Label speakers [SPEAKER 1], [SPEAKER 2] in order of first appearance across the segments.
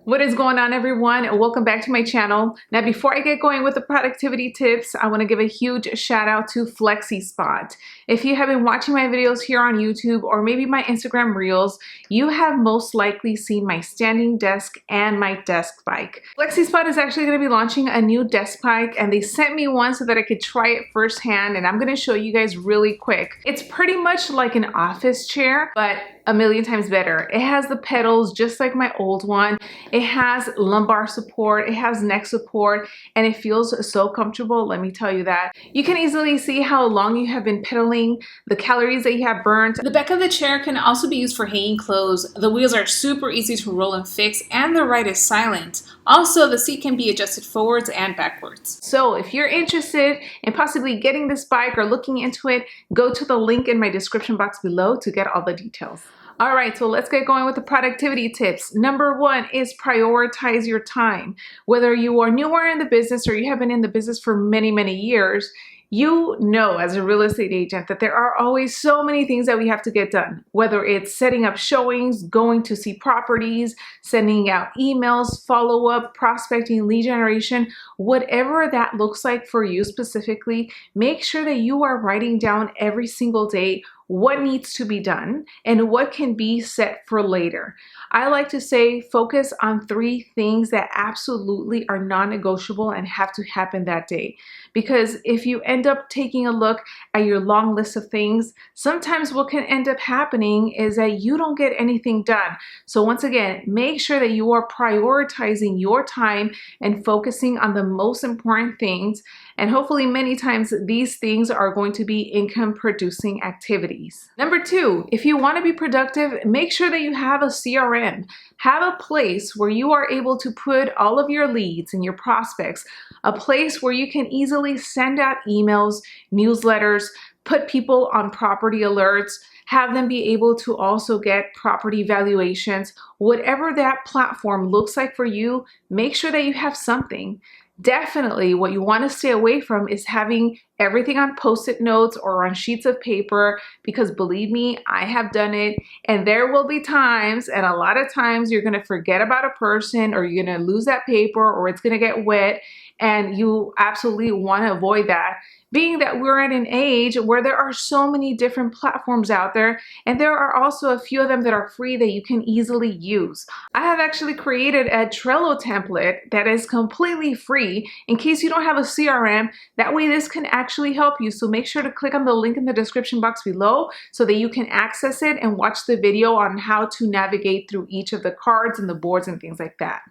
[SPEAKER 1] What is going on, everyone? Welcome back to my channel. Now, before I get going with the productivity tips, I want to give a huge shout out to flexispot. If you have been watching my videos here on YouTube or maybe my Instagram reels, you have most likely seen my standing desk and my desk bike. Flexispot is actually going to be launching a new desk bike, and they sent me one so that I could try it firsthand, and I'm going to show you guys really quick. It's pretty much like an office chair, but a million times better. It has the pedals just like my old one. It has lumbar support, it has neck support, and it feels so comfortable, let me tell you that. You can easily see how long you have been pedaling, the calories that you have burned. The back of the chair can also be used for hanging clothes. The wheels are super easy to roll and fix, and the ride is silent. Also, the seat can be adjusted forwards and backwards. So if you're interested in possibly getting this bike or looking into it, go to the link in my description box below to get all the details. All right, so let's get going with the productivity tips. Number one is prioritize your time. Whether you are newer in the business or you have been in the business for many, many years, you know as a real estate agent that there are always so many things that we have to get done. Whether it's setting up showings, going to see properties, sending out emails, follow-up, prospecting, lead generation, whatever that looks like for you specifically, make sure that you are writing down every single day what needs to be done and what can be set for later. I like to say focus on 3 things that absolutely are non-negotiable and have to happen that day. Because if you end up taking a look at your long list of things, sometimes what can end up happening is that you don't get anything done. So once again, make sure that you are prioritizing your time and focusing on the most important things. And hopefully many times these things are going to be income producing activities. Number 2, if you want to be productive, make sure that you have a CRM. Have a place where you are able to put all of your leads and your prospects, a place where you can easily send out emails, newsletters, put people on property alerts, have them be able to also get property valuations. Whatever that platform looks like for you, make sure that you have something. Definitely what you want to stay away from is having everything on post-it notes or on sheets of paper, because believe me, I have done it, and there will be times, and a lot of times, you're going to forget about a person, or you're going to lose that paper, or it's going to get wet, and you absolutely want to avoid that. Being that we're at an age where there are so many different platforms out there, and there are also a few of them that are free that you can easily use. I have actually created a Trello template that is completely free in case you don't have a CRM. That way this can actually help you. So make sure to click on the link in the description box below so that you can access it and watch the video on how to navigate through each of the cards and the boards and things like that.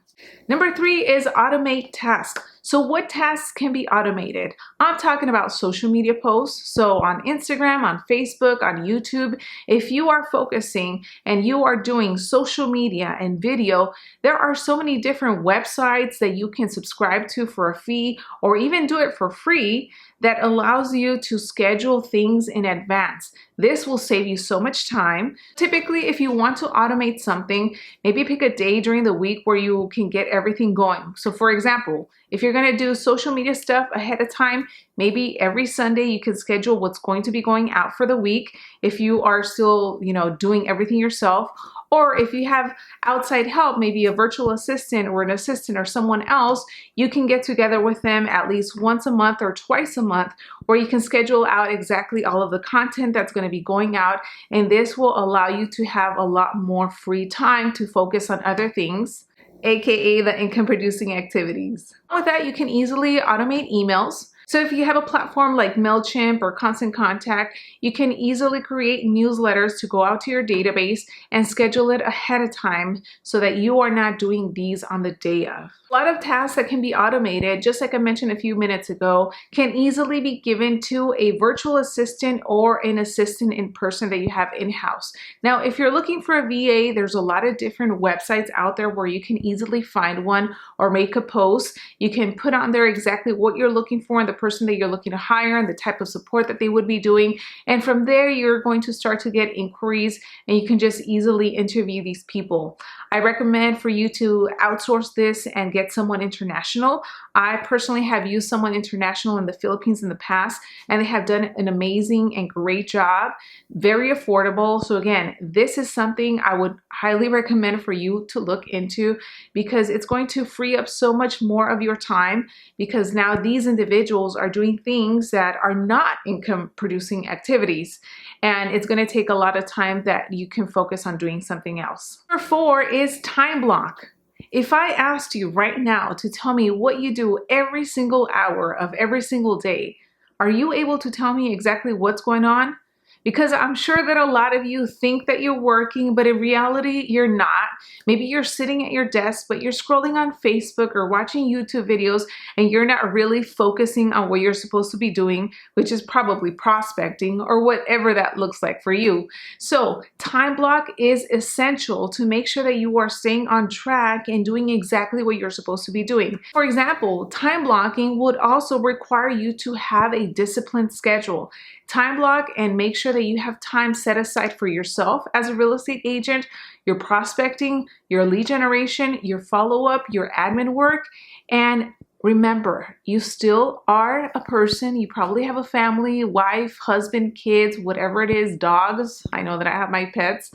[SPEAKER 1] Number 3 is automate tasks. So what tasks can be automated? I'm talking about social media posts. So on Instagram, on Facebook, on YouTube, if you are focusing and you are doing social media and video, there are so many different websites that you can subscribe to for a fee or even do it for free that allows you to schedule things in advance. This will save you so much time. Typically, if you want to automate something, maybe pick a day during the week where you can get everything going. So for example, if you're going to do social media stuff ahead of time, maybe every Sunday you can schedule what's going to be going out for the week if you are still, doing everything yourself. Or if you have outside help, maybe a virtual assistant or an assistant or someone else, you can get together with them at least once a month or twice a month, where you can schedule out exactly all of the content that's going to be going out. And this will allow you to have a lot more free time to focus on other things, aka the income producing activities. With that, you can easily automate emails. So if you have a platform like MailChimp or Constant Contact, you can easily create newsletters to go out to your database and schedule it ahead of time so that you are not doing these on the day of. A lot of tasks that can be automated, just like I mentioned a few minutes ago, can easily be given to a virtual assistant or an assistant in person that you have in-house. Now, if you're looking for a VA, there's a lot of different websites out there where you can easily find one or make a post. You can put on there exactly what you're looking for and the person that you're looking to hire and the type of support that they would be doing. And from there, you're going to start to get inquiries and you can just easily interview these people. I recommend for you to outsource this and get someone international. I personally have used someone international in the Philippines in the past, and they have done an amazing and great job, very affordable. So again, this is something I would highly recommend for you to look into, because it's going to free up so much more of your time, because now these individuals are doing things that are not income producing activities, and it's going to take a lot of time that you can focus on doing something else. Number 4 is time block. If I asked you right now to tell me what you do every single hour of every single day, are you able to tell me exactly what's going on? Because I'm sure that a lot of you think that you're working, but in reality, you're not. Maybe you're sitting at your desk, but you're scrolling on Facebook or watching YouTube videos, and you're not really focusing on what you're supposed to be doing, which is probably prospecting or whatever that looks like for you. So time block is essential to make sure that you are staying on track and doing exactly what you're supposed to be doing. For example, time blocking would also require you to have a disciplined schedule. Time block and make sure that you have time set aside for yourself as a real estate agent, your prospecting, your lead generation, your follow-up, your admin work. And remember, you still are a person. You probably have a family, wife, husband, kids, whatever it is, dogs. I know that I have my pets.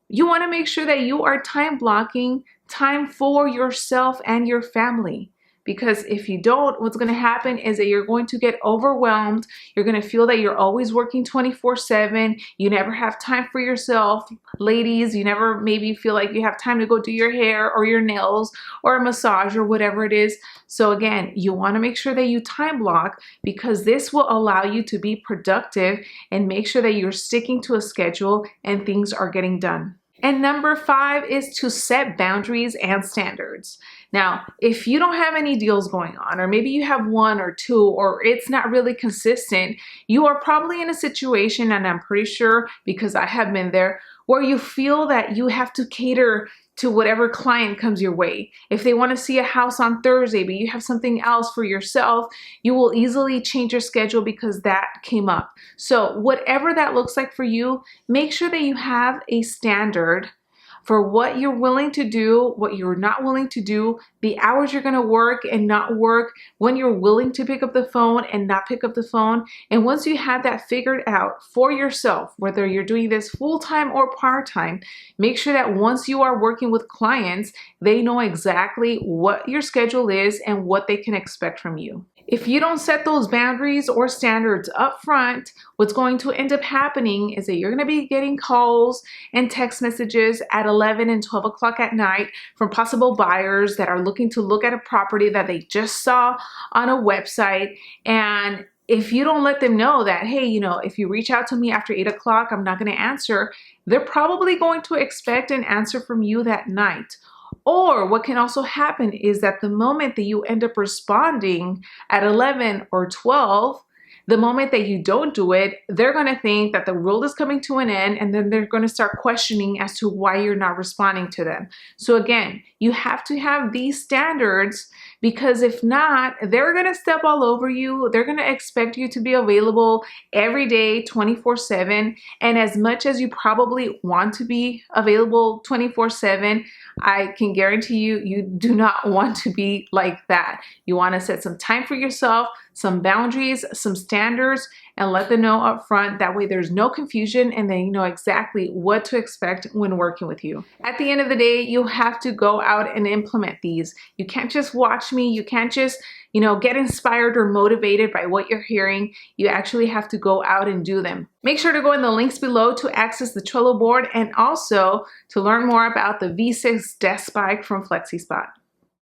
[SPEAKER 1] You want to make sure that you are time blocking time for yourself and your family. Because if you don't, what's going to happen is that you're going to get overwhelmed. You're going to feel that you're always working 24/7. You never have time for yourself. Ladies, you never maybe feel like you have time to go do your hair or your nails or a massage or whatever it is. So again, you want to make sure that you time block, because this will allow you to be productive and make sure that you're sticking to a schedule and things are getting done. And number 5 is to set boundaries and standards. Now, if you don't have any deals going on, or maybe you have 1 or 2, or it's not really consistent, you are probably in a situation, and I'm pretty sure because I have been there, where you feel that you have to cater to whatever client comes your way. If they want to see a house on Thursday, but you have something else for yourself, you will easily change your schedule because that came up. So whatever that looks like for you, make sure that you have a standard for what you're willing to do, what you're not willing to do, the hours you're going to work and not work, when you're willing to pick up the phone and not pick up the phone. And once you have that figured out for yourself, whether you're doing this full-time or part-time, make sure that once you are working with clients, they know exactly what your schedule is and what they can expect from you. If you don't set those boundaries or standards up front, what's going to end up happening is that you're going to be getting calls and text messages at 11 and 12 o'clock at night from possible buyers that are looking to look at a property that they just saw on a website. And if you don't let them know that, hey, if you reach out to me after 8 o'clock, I'm not going to answer, they're probably going to expect an answer from you that night. Or what can also happen is that the moment that you end up responding at 11 or 12, the moment that you don't do it, they're going to think that the world is coming to an end, and then they're going to start questioning as to why you're not responding to them. So again, you have to have these standards, because if not, they're going to step all over you. They're going to expect you to be available every day, 24/7. And as much as you probably want to be available 24/7, I can guarantee you, you do not want to be like that. You want to set some time for yourself, some boundaries, some standards, and let them know up front. That way there's no confusion, and they know exactly what to expect when working with you. At the end of the day, you have to go out and implement these. You can't just watch me. You can't just, get inspired or motivated by what you're hearing. You actually have to go out and do them. Make sure to go in the links below to access the Trello board, and also to learn more about the V6 desk bike from FlexiSpot.